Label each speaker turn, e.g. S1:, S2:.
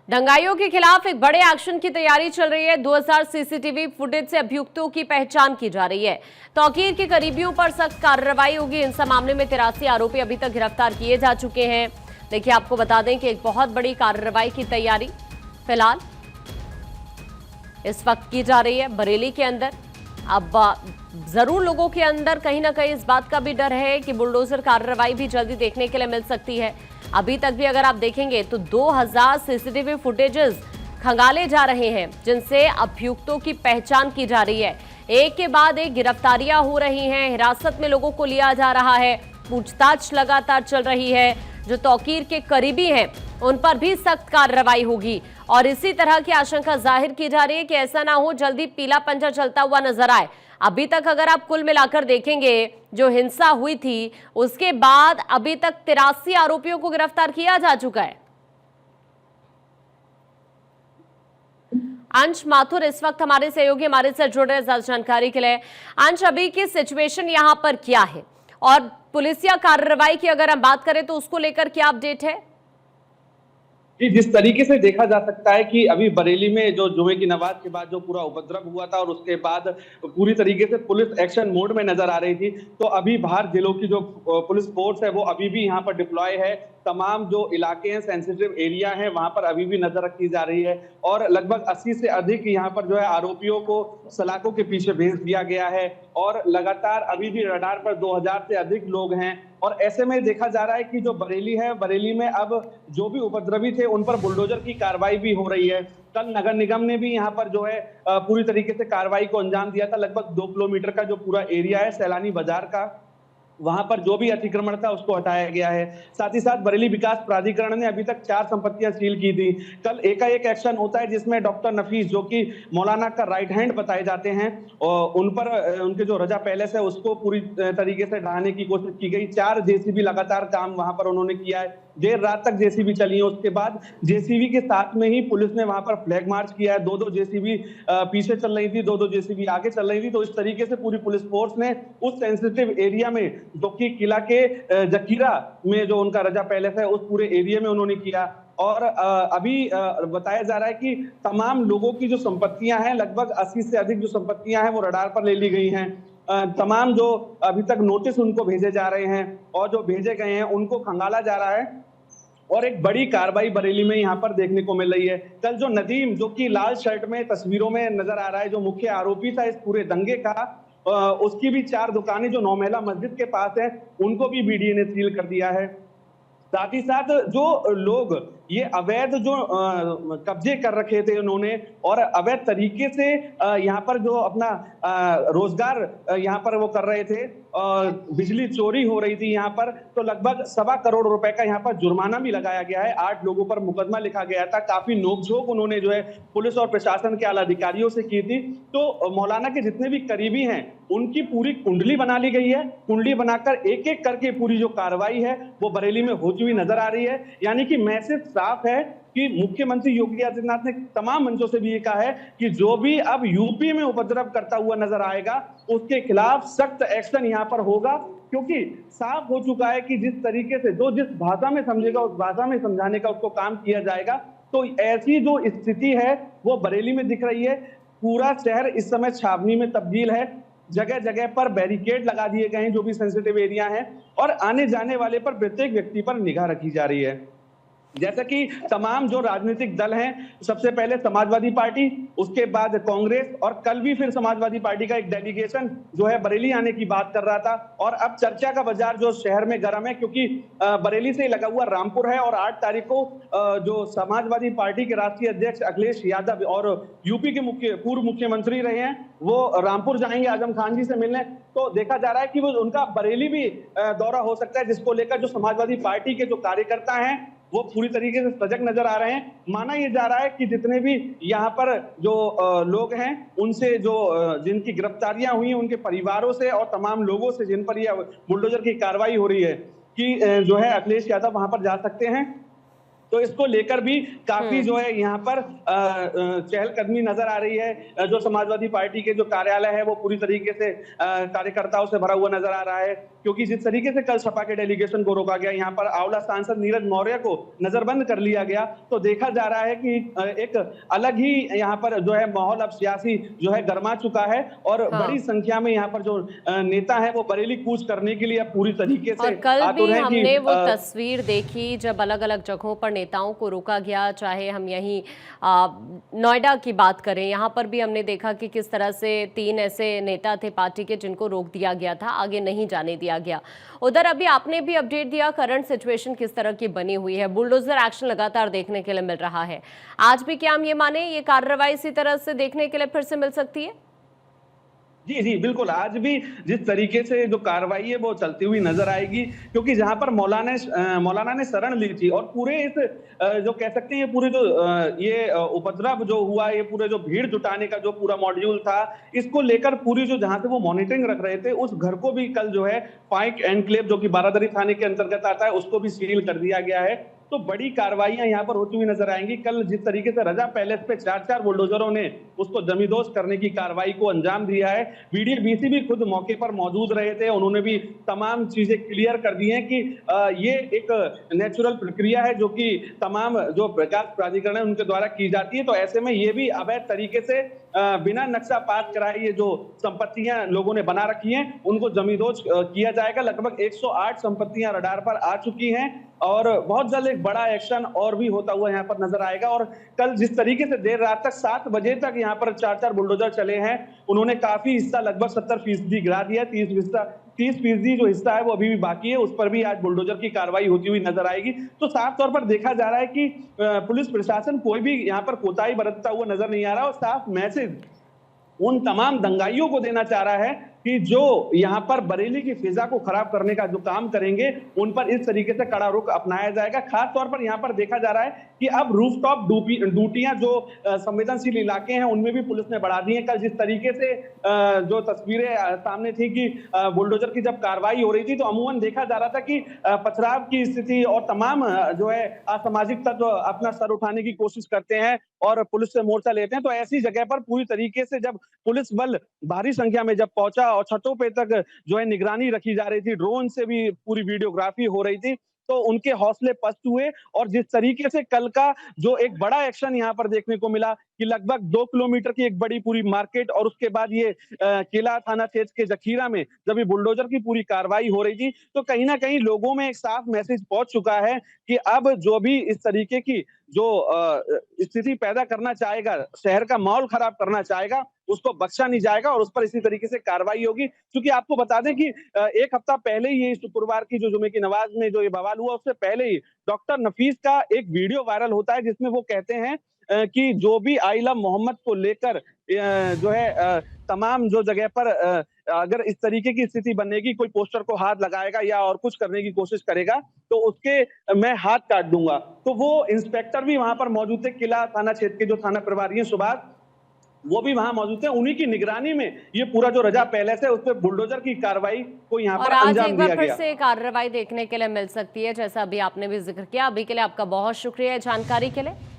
S1: दंगाइयों के खिलाफ एक बड़े एक्शन की तैयारी चल रही है। 2000 सीसीटीवी फुटेज से अभियुक्तों की पहचान की जा रही है। तौकीर के करीबियों पर सख्त कार्रवाई होगी। हिंसा मामले में 83 आरोपी अभी तक गिरफ्तार किए जा चुके हैं। देखिए, आपको बता दें कि एक बहुत बड़ी कार्रवाई की तैयारी फिलहाल इस वक्त की जा रही है बरेली के अंदर। अब जरूर लोगों के अंदर कहीं ना कहीं इस बात का भी डर है कि बुलडोजर कार्रवाई भी जल्दी देखने के लिए मिल सकती है। अभी तक भी अगर आप देखेंगे तो 2000 सीसीटीवी फुटेजेस खंगाले जा रहे हैं, जिनसे अभियुक्तों की पहचान की जा रही है। एक के बाद एक गिरफ्तारियां हो रही हैं, हिरासत में लोगों को लिया जा रहा है, पूछताछ लगातार चल रही है। जो तौकीर के करीबी हैं उन पर भी सख्त कार्रवाई होगी और इसी तरह की आशंका जाहिर की जा रही है कि ऐसा ना हो जल्दी पीला पंजा चलता हुआ नजर आए। अभी तक अगर आप कुल मिलाकर देखेंगे, जो हिंसा हुई थी उसके बाद अभी तक 83 आरोपियों को गिरफ्तार किया जा चुका है। अंश माथुर इस वक्त हमारे सहयोगी हमारे साथ जुड़ रहे हैं ज्यादा जानकारी के लिए। अंश, अभी की सिचुएशन यहां पर क्या है और पुलिसिया कार्रवाई की अगर हम बात करें तो उसको लेकर क्या अपडेट है?
S2: जी, जिस तरीके से देखा जा सकता है कि अभी बरेली में जो जुमे की नमाज के बाद जो पूरा उपद्रव हुआ था और उसके बाद पूरी तरीके से पुलिस एक्शन मोड में नजर आ रही थी, तो अभी बाहर जिलों की जो पुलिस फोर्स है वो अभी भी यहाँ पर डिप्लॉय है। तमाम जो इलाके हैं, सेंसिटिव एरिया है, वहां पर अभी भी नजर रखी जा रही है और लगभग 80 से अधिक यहाँ पर जो है आरोपियों को सलाखों के पीछे भेज दिया गया है और लगातार अभी भी रडार पर 2000 से अधिक लोग हैं। और ऐसे में देखा जा रहा है कि जो बरेली है, बरेली में अब जो भी उपद्रवी थे उन पर बुलडोजर की कार्रवाई भी हो रही है। कल नगर निगम ने भी यहाँ पर जो है पूरी तरीके से कार्रवाई को अंजाम दिया था। लगभग 2 किलोमीटर का जो पूरा एरिया है सैलानी बाजार का, वहां पर जो भी अतिक्रमण था उसको हटाया गया है। साथ ही साथ बरेली विकास प्राधिकरण ने अभी तक 4 संपत्तियां सील की थी। कल एकाएक एक्शन होता है जिसमें डॉक्टर नफीस, जो कि मौलाना का राइट हैंड बताए जाते हैं, और उन पर उनके जो रजा पैलेस है उसको पूरी तरीके से ढहाने की कोशिश की गई। 4 जेसीबी लगातार काम वहां पर उन्होंने किया है। देर रात तक जेसीबी चली है। उसके बाद जेसीबी के साथ में ही पुलिस ने वहां पर फ्लैग मार्च किया है। 2-2 जेसीबी पीछे चल रही थी, 2-2 जेसीबी आगे चल रही थी। तो इस तरीके से पूरी पुलिस फोर्स ने उस सेंसिटिव एरिया में, जो कि किला के जकीरा में जो उनका रजा पैलेस है, उस पूरे एरिया में उन्होंने किया। और अभी बताया जा रहा है कि तमाम लोगों की जो संपत्तियां हैं, लगभग 80 से अधिक जो संपत्तियां हैं वो रडार पर ले ली गई हैं। तमाम जो अभी तक नोटिस उनको भेजे जा रहे हैं और जो भेजे गए हैं उनको खंगाला जा रहा है और एक बड़ी कार्रवाई बरेली में यहाँ पर देखने को मिल रही है। कल जो नदीम, जो कि लाल शर्ट में तस्वीरों में नजर आ रहा है, जो मुख्य आरोपी था इस पूरे दंगे का, उसकी भी 4 दुकानें जो नौमेला मस्जिद के पास है उनको भी बीडीए ने सील कर दिया है। साथ ही साथ जो लोग ये अवैध जो कब्जे कर रखे थे उन्होंने और अवैध तरीके से यहाँ पर जो अपना रोजगार यहाँ पर वो कर रहे थे, बिजली चोरी हो रही थी यहाँ पर, तो लगभग 1.25 करोड़ रुपए का यहाँ पर जुर्माना भी लगाया गया है। 8 लोगों पर मुकदमा लिखा गया था। काफी नोकझोंक उन्होंने जो है पुलिस और प्रशासन के आला अधिकारियों से की थी। तो मौलाना के जितने भी करीबी हैं उनकी पूरी कुंडली बना ली गई है। कुंडली बनाकर एक एक करके पूरी जो कार्रवाई है वो बरेली में होती हुई नजर आ रही है। यानी कि मैसेज साफ है कि मुख्यमंत्री योगी आदित्यनाथ ने तमाम मंचों से भी ये कहा है कि जो भी अब यूपी में उपद्रव करता हुआ नजर आएगा उसके खिलाफ सख्त एक्शन यहाँ पर होगा, क्योंकि साफ हो चुका है कि जिस तरीके से जो जिस भाषा में समझेगा उस भाषा में समझाने का उसको काम किया जाएगा। तो ऐसी जो स्थिति है वो बरेली में दिख रही है। पूरा शहर इस समय छावनी में तब्दील है। जगह जगह पर बैरिकेड लगा दिए गए हैं जो भी सेंसिटिव एरिया है और आने जाने वाले पर प्रत्येक व्यक्ति पर निगाह रखी जा रही है। जैसा कि तमाम जो राजनीतिक दल हैं, सबसे पहले समाजवादी पार्टी, उसके बाद कांग्रेस और कल भी फिर समाजवादी पार्टी का एक डेलीगेशन जो है बरेली आने की बात कर रहा था। और अब चर्चा का बाजार जो शहर में गर्म है, क्योंकि बरेली से लगा हुआ रामपुर है और 8 तारीख को जो समाजवादी पार्टी के राष्ट्रीय अध्यक्ष अखिलेश यादव और यूपी के पूर्व मुख्यमंत्री रहे हैं, वो रामपुर जाएंगे आजम खान जी से मिलने। तो देखा जा रहा है कि वो उनका बरेली भी दौरा हो सकता है, जिसको लेकर जो समाजवादी पार्टी के जो कार्यकर्ता हैं वो पूरी तरीके से सजग नजर आ रहे हैं। माना यह जा रहा है कि जितने भी यहाँ पर जो लोग हैं उनसे जो जिनकी गिरफ्तारियां हुई हैं उनके परिवारों से और तमाम लोगों से जिन पर यह बुलडोजर की कार्रवाई हो रही है कि जो है अखिलेश यादव वहां पर जा सकते हैं। तो इसको लेकर भी काफी जो है यहाँ पर चहलकदमी नजर आ रही है। जो समाजवादी पार्टी के जो कार्यालय है वो पूरी तरीके से कार्यकर्ताओं से भरा हुआ नजर आ रहा है, क्योंकि जिस तरीके से कल सपा के डेलीगेशन को रोका गया, यहाँ पर आंवला सांसद नीरज मौर्य को नजरबंद कर लिया गया, तो देखा जा रहा है कि एक अलग ही यहाँ पर जो है माहौल अब सियासी जो है गर्मा चुका है और बड़ी संख्या में यहाँ पर जो नेता है वो बरेली कूच करने के लिए अब पूरी तरीके से
S1: और कल भी हमने वो
S2: कि
S1: तस्वीर देखी जब अलग अलग जगहों पर नेताओं को रोका गया, चाहे हम यहीं नोएडा की बात करें, यहाँ पर भी हमने देखा कि किस तरह से 3 ऐसे नेता थे पार्टी के जिनको रोक दिया गया था, आगे नहीं जाने दिया गया। उधर अभी आपने भी अपडेट दिया, करंट सिचुएशन किस तरह की बनी हुई है, बुलडोजर एक्शन लगातार देखने के लिए मिल रहा है। आज भी क्या हम ये माने ये कार्रवाई इसी तरह से देखने के लिए फिर से मिल सकती है?
S2: जी जी बिल्कुल, आज भी जिस तरीके से जो कार्रवाई है वो चलती हुई नजर आएगी, क्योंकि जहां पर मौलाना ने शरण ली थी और पूरे इस जो कह सकते हैं पूरे जो ये उपद्रव जो हुआ, ये पूरे जो भीड़ जुटाने का जो पूरा मॉड्यूल था, इसको लेकर पूरी जो जहां से वो मॉनिटरिंग रख रहे थे उस घर को भी कल जो है पाइक एनक्लेव जो कि बारादरी थाने के अंतर्गत आता है उसको भी सील कर दिया गया है। तो बड़ी कार्रवाइयां यहाँ पर होती हुई नजर आएंगी। कल जिस तरीके से रजा पैलेस पे 4 बुलडोजरों ने उसको जमींदोज करने की कार्रवाई को अंजाम दिया है, बीडीबीसी भी खुद मौके पर मौजूद रहे थे, उन्होंने भी तमाम चीजें क्लियर कर दी हैं कि ये एक नेचुरल प्रक्रिया है जो कि तमाम जो विकास प्राधिकरण है उनके द्वारा की जाती है। तो ऐसे में ये भी अवैध तरीके से बिना नक्शा पास कराए ये जो संपत्तियां लोगों ने बना रखी हैं उनको जमींदोज किया जाएगा। लगभग 108 संपत्तियां रडार पर आ चुकी हैं और बहुत जल्द एक बड़ा एक्शन और भी होता हुआ यहाँ पर नजर आएगा। और कल जिस तरीके से देर रात तक 7 बजे तक यहाँ पर 4 बुलडोजर चले हैं, उन्होंने काफी हिस्सा लगभग 70% गिरा दिया, 30% जो हिस्सा है वो अभी भी बाकी है, उस पर भी आज बुलडोजर की कार्रवाई होती हुई नजर आएगी। तो साफ तौर पर देखा जा रहा है कि पुलिस प्रशासन कोई भी यहाँ पर कोताही बरतता हुआ नजर नहीं आ रहा और साफ मैसेज उन तमाम दंगाइयों को देना चाह रहा है कि जो यहाँ पर बरेली की फिजा को खराब करने का जो काम करेंगे उन पर इस तरीके से कड़ा रुख अपनाया जाएगा। खास तौर पर यहाँ पर देखा जा रहा है कि अब रूफटॉप ड्यूटियां जो संवेदनशील इलाके हैं उनमें भी पुलिस ने बढ़ा दी है। कल जिस तरीके से जो तस्वीरें सामने थी कि बुलडोजर की जब कार्रवाई हो रही थी तो अमूमन देखा जा रहा था कि पथराव की स्थिति और तमाम जो है असामाजिक तत्व अपना सर उठाने की कोशिश करते हैं और पुलिस से मोर्चा लेते हैं। तो ऐसी जगह पर पूरी तरीके से जब पुलिस बल भारी संख्या में जब पहुंचा और छतों पे तक जो है निगरानी रखी जा रही थी, ड्रोन से भी पूरी वीडियोग्राफी हो रही थी, तो उनके हौसले पस्त हुए। और जिस तरीके से कल का जो एक बड़ा एक्शन यहाँ पर देखने को मिला कि लगभग 2 किलोमीटर की एक बड़ी पूरी मार्केट और उसके बाद ये किला थाना क्षेत्र के जखीरा में जब ये बुलडोजर की पूरी कार्रवाई हो रही थी तो कहीं ना कहीं लोगों में एक साफ मैसेज पहुंच चुका है कि अब जो भी इस तरीके की जो स्थिति पैदा करना चाहेगा, शहर का माहौल खराब करना चाहेगा, उसको बख्शा नहीं जाएगा और उस पर इसी तरीके से कार्रवाई होगी। क्योंकि आपको बता दें कि एक हफ्ता पहले ही शुक्रवार की जो जुमे की नमाज में जो ये बवाल हुआ उससे पहले ही डॉक्टर नफीस का एक वीडियो वायरल होता है जिसमें वो कहते हैं कि जो भी आई लव मोहम्मद को लेकर जो है तमाम जो जगह पर अगर इस तरीके की स्थिति बनेगी, कोई पोस्टर को हाथ लगाएगा या और कुछ करने की कोशिश करेगा तो उसके मैं हाथ काट दूंगा। तो वो इंस्पेक्टर भी वहां पर मौजूद थे, किला थाना क्षेत्र के जो थाना प्रभारी हैं सुभाष, वो भी वहां मौजूद थे। उन्हीं की निगरानी में ये पूरा जो रजा पैलेस है उस पर बुलडोजर की कार्रवाई को यहाँ पर अंजाम दिया गया।
S1: और आज एक बार फिर से कार्रवाई देखने के लिए मिल सकती है, जैसा अभी आपने भी जिक्र किया। अभी के लिए आपका बहुत शुक्रिया जानकारी के लिए।